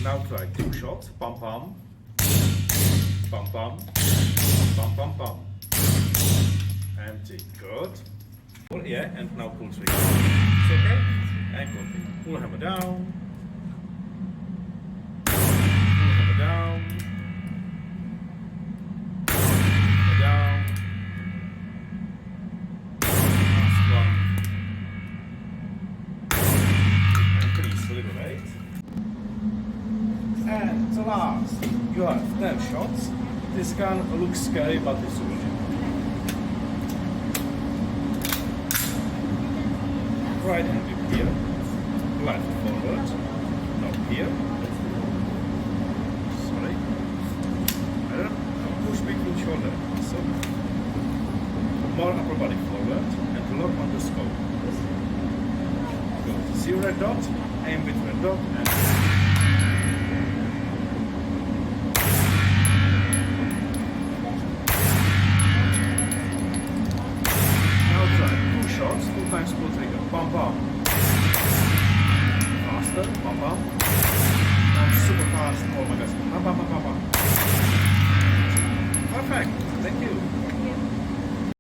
Now try 2 shots. Pam pam. Pam pam. Pam pam pam. Empty. Good. Yeah, and now pull trigger. It's okay? And continue. Pull hammer down. Pull hammer down. Hammer down. Last one. Increase a little bit. And the last, you have 10 shots. This gun looks scary, but it's really. Right hand grip here, left forward, now here. Sorry. Now push between shoulder. So more upper body forward and lock on the scope. Good. See red dot, aim with red dot and shots, 2 times pull trigger. Pam pam. Faster. Pam pam.